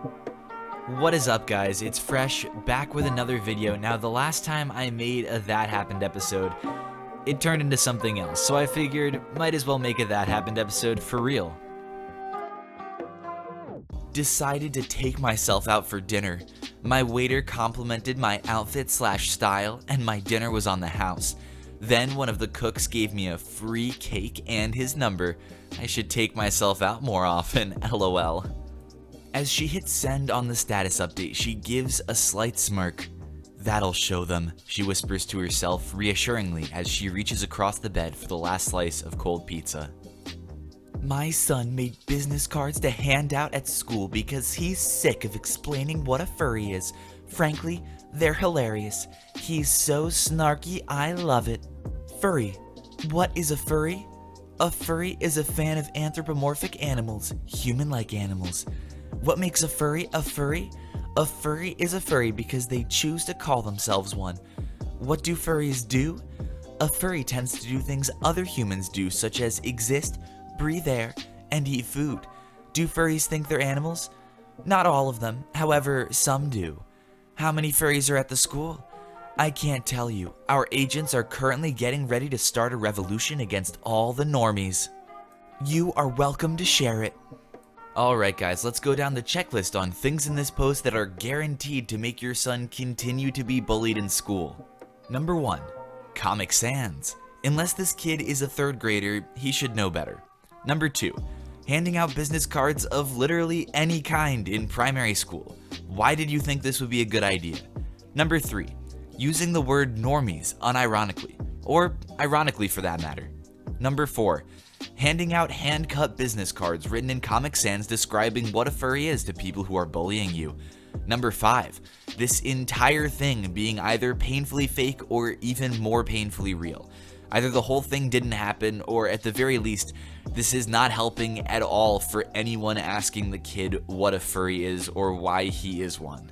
What is up, guys? It's Fresh, back with another video. Now, the last time I made a That Happened episode, it turned into something else, so I figured might as well make a That Happened episode for real. Decided to take myself out for dinner. My waiter complimented my outfit/style, and my dinner was on the house. Then one of the cooks gave me a free cake and his number. I should take myself out more often, lol. As she hits send on the status update, she gives a slight smirk. "That'll show them," she whispers to herself reassuringly as she reaches across the bed for the last slice of cold pizza. My son made business cards to hand out at school because he's sick of explaining what a furry is. Frankly, they're hilarious. He's so snarky, I love it. Furry. What is a furry? A furry is a fan of anthropomorphic animals, human-like animals. What makes a furry a furry? A furry is a furry because they choose to call themselves one. What do furries do? A furry tends to do things other humans do, such as exist, breathe air, and eat food. Do furries think they're animals? Not all of them, however, some do. How many furries are at the school? I can't tell you. Our agents are currently getting ready to start a revolution against all the normies. You are welcome to share it. Alright guys, let's go down the checklist on things in this post that are guaranteed to make your son continue to be bullied in school. Number 1. Comic Sans. Unless this kid is a 3rd grader, he should know better. Number 2. Handing out business cards of literally any kind in primary school. Why did you think this would be a good idea? Number 3. Using the word normies unironically, or ironically for that matter. Number 4. Handing out hand-cut business cards written in Comic Sans describing what a furry is to people who are bullying you. Number 5. This entire thing being either painfully fake or even more painfully real. Either the whole thing didn't happen, or at the very least, this is not helping at all for anyone asking the kid what a furry is or why he is one.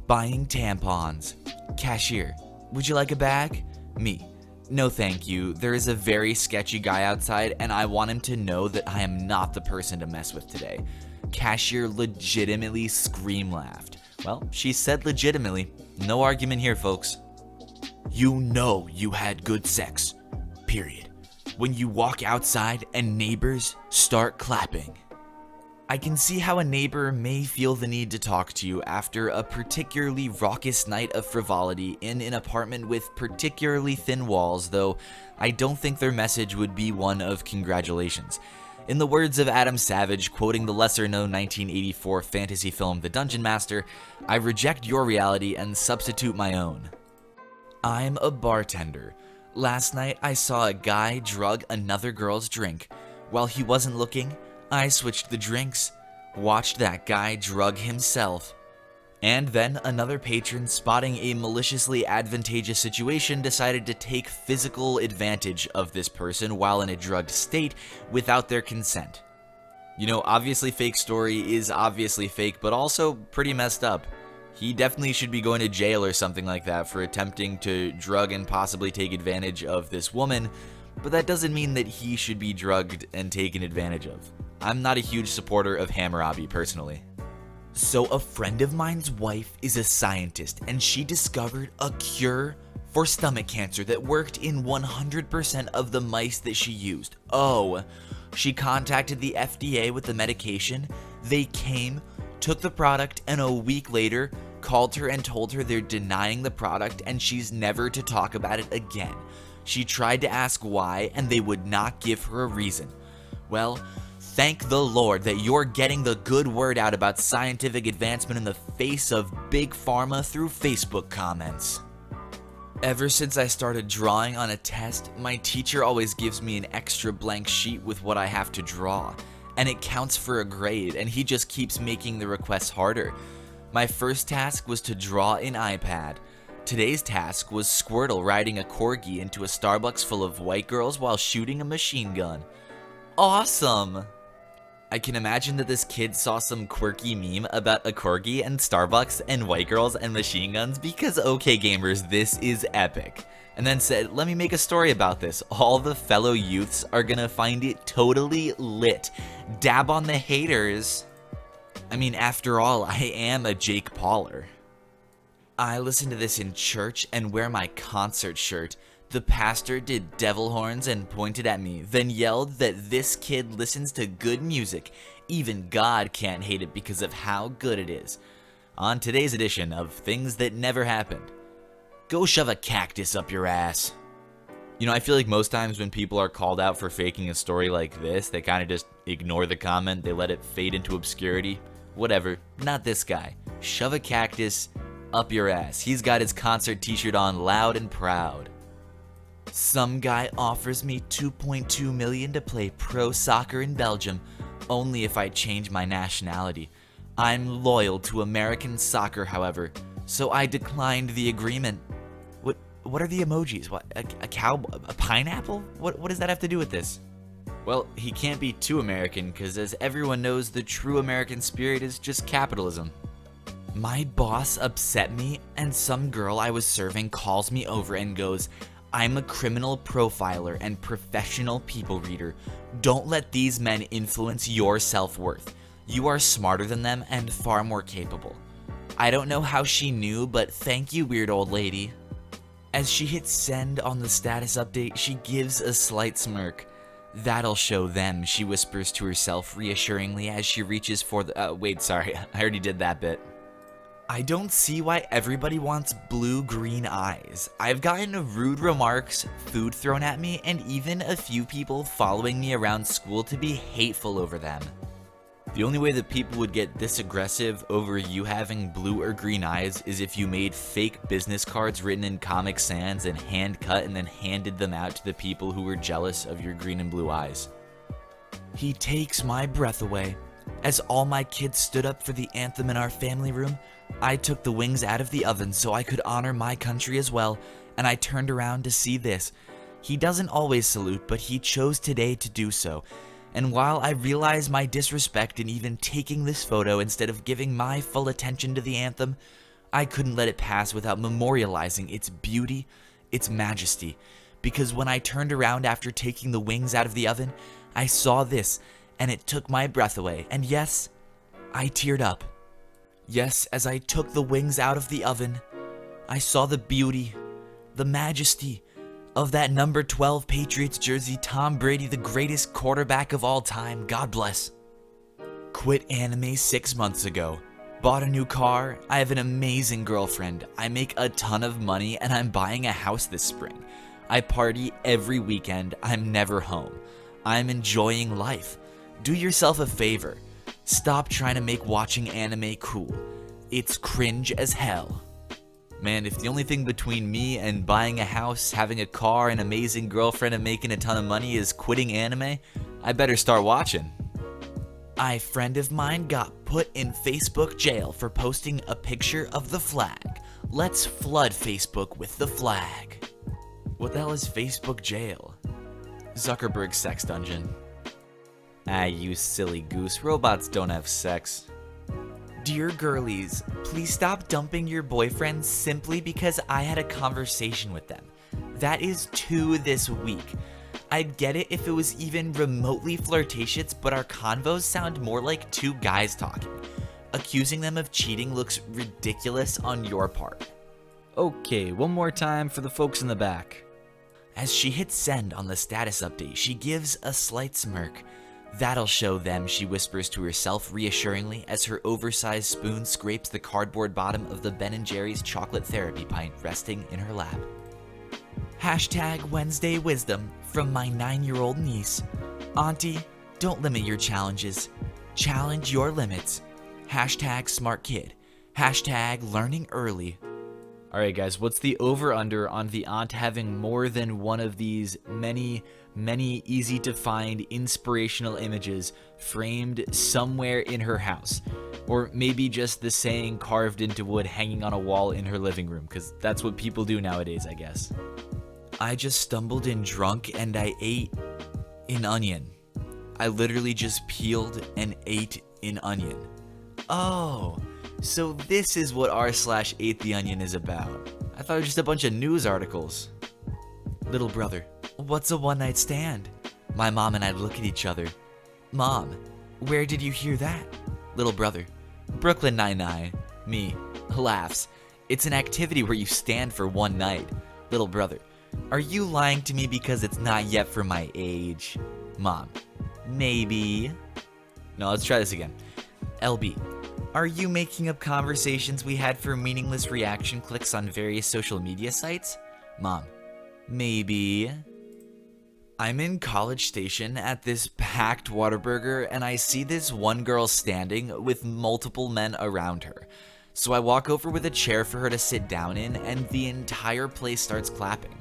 Buying tampons. Cashier, would you like a bag? Me. No thank you, there is a very sketchy guy outside and I want him to know that I am not the person to mess with today. Cashier legitimately scream laughed. Well, she said legitimately. No argument here, folks. You know you had good sex. Period. When you walk outside and neighbors start clapping. I can see how a neighbor may feel the need to talk to you after a particularly raucous night of frivolity in an apartment with particularly thin walls, though I don't think their message would be one of congratulations. In the words of Adam Savage, quoting the lesser-known 1984 fantasy film The Dungeon Master, I reject your reality and substitute my own. I'm a bartender. Last night I saw a guy drug another girl's drink. While he wasn't looking, I switched the drinks, watched that guy drug himself. And then another patron, spotting a maliciously advantageous situation, decided to take physical advantage of this person while in a drugged state without their consent. You know, obviously fake story is obviously fake, but also pretty messed up. He definitely should be going to jail or something like that for attempting to drug and possibly take advantage of this woman, but that doesn't mean that he should be drugged and taken advantage of. I'm not a huge supporter of Hammurabi personally. So a friend of mine's wife is a scientist and she discovered a cure for stomach cancer that worked in 100% of the mice that she used. Oh, she contacted the FDA with the medication, they came, took the product, and a week later called her and told her they're denying the product and she's never to talk about it again. She tried to ask why and they would not give her a reason. Well, thank the Lord that you're getting the good word out about scientific advancement in the face of Big Pharma through Facebook comments. Ever since I started drawing on a test, my teacher always gives me an extra blank sheet with what I have to draw, and it counts for a grade, and he just keeps making the requests harder. My first task was to draw an iPad. Today's task was Squirtle riding a corgi into a Starbucks full of white girls while shooting a machine gun. Awesome! I can imagine that this kid saw some quirky meme about a corgi and Starbucks and white girls and machine guns because okay gamers, this is epic. And then said, let me make a story about this. All the fellow youths are gonna find it totally lit. Dab on the haters. I mean, after all, I am a Jake Pauler. I listened to this in church and wear my concert shirt. The pastor did devil horns and pointed at me, then yelled that this kid listens to good music. Even God can't hate it because of how good it is. On today's edition of Things That Never Happened. Go shove a cactus up your ass. You know, I feel like most times when people are called out for faking a story like this, they kind of just ignore the comment, they let it fade into obscurity. Whatever, not this guy. Shove a cactus up your ass. He's got his concert t-shirt on loud and proud. Some guy offers me $2.2 million to play pro soccer in Belgium, only if I change my nationality. I'm loyal to American soccer, however, so I declined the agreement. What are the emojis? What, a cow? A pineapple? What does that have to do with this? Well, he can't be too American, because as everyone knows, the true American spirit is just capitalism. My boss upset me, and some girl I was serving calls me over and goes, "I'm a criminal profiler and professional people reader. Don't let these men influence your self-worth. You are smarter than them and far more capable." I don't know how she knew, but thank you, weird old lady. As she hits send on the status update, she gives a slight smirk. "That'll show them," she whispers to herself reassuringly as she reaches for the- wait, sorry, I already did that bit. I don't see why everybody wants blue-green eyes. I've gotten rude remarks, food thrown at me, and even a few people following me around school to be hateful over them. The only way that people would get this aggressive over you having blue or green eyes is if you made fake business cards written in Comic Sans and hand cut and then handed them out to the people who were jealous of your green and blue eyes. He takes my breath away. As all my kids stood up for the anthem in our family room, I took the wings out of the oven so I could honor my country as well, and I turned around to see this. He doesn't always salute, but he chose today to do so. And while I realize my disrespect in even taking this photo instead of giving my full attention to the anthem, I couldn't let it pass without memorializing its beauty, its majesty. Because when I turned around after taking the wings out of the oven, I saw this, and it took my breath away. And yes, I teared up. Yes, as I took the wings out of the oven, I saw the beauty, the majesty of that number 12 Patriots jersey, Tom Brady, the greatest quarterback of all time, God bless. Quit anime 6 months ago. Bought a new car. I have an amazing girlfriend. I make a ton of money and I'm buying a house this spring. I party every weekend. I'm never home. I'm enjoying life. Do yourself a favor. Stop trying to make watching anime cool. It's cringe as hell. Man, if the only thing between me and buying a house, having a car, an amazing girlfriend, and making a ton of money is quitting anime, I better start watching. A friend of mine got put in Facebook jail for posting a picture of the flag. Let's flood Facebook with the flag. What the hell is Facebook jail? Zuckerberg's sex dungeon. Ah, you silly goose. Robots don't have sex. Dear girlies, please stop dumping your boyfriends simply because I had a conversation with them. That is 2 this week. I'd get it if it was even remotely flirtatious, but our convos sound more like 2 guys talking. Accusing them of cheating looks ridiculous on your part. Okay, one more time for the folks in the back. As she hits send on the status update, she gives a slight smirk. That'll show them, she whispers to herself reassuringly as her oversized spoon scrapes the cardboard bottom of the Ben & Jerry's chocolate therapy pint resting in her lap. Hashtag Wednesday Wisdom from my 9-year-old niece. Auntie, don't limit your challenges. Challenge your limits. Hashtag smart kid. Hashtag learning early. Alright guys, what's the over-under on the aunt having more than one of these many easy to find inspirational images framed somewhere in her house? Or maybe just the saying carved into wood hanging on a wall in her living room, because that's what people do nowadays, I guess. I just stumbled in drunk and I ate an onion. I literally just peeled and ate an onion. Oh, so this is what r/ate the onion is about. I thought it was just a bunch of news articles. Little brother, what's a one-night stand? My mom and I look at each other. Mom, where did you hear that? Little brother. Brooklyn Nine-Nine. Me. Laughs. It's an activity where you stand for one night. Little brother. Are you lying to me because it's not yet for my age? Mom. Maybe. No, let's try this again. LB. Are you making up conversations we had for meaningless reaction clicks on various social media sites? Mom. Maybe. I'm in College Station at this packed Whataburger and I see this one girl standing with multiple men around her. So I walk over with a chair for her to sit down in and the entire place starts clapping.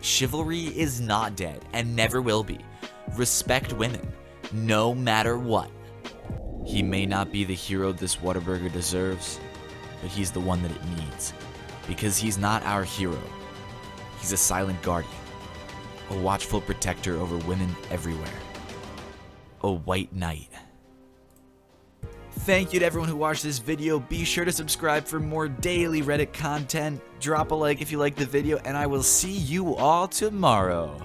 Chivalry is not dead and never will be. Respect women, no matter what. He may not be the hero this Whataburger deserves, but he's the one that it needs. Because he's not our hero. He's a silent guardian. A watchful protector over women everywhere. A white knight. Thank you to everyone who watched this video. Be sure to subscribe for more daily Reddit content. Drop a like if you liked the video, and I will see you all tomorrow.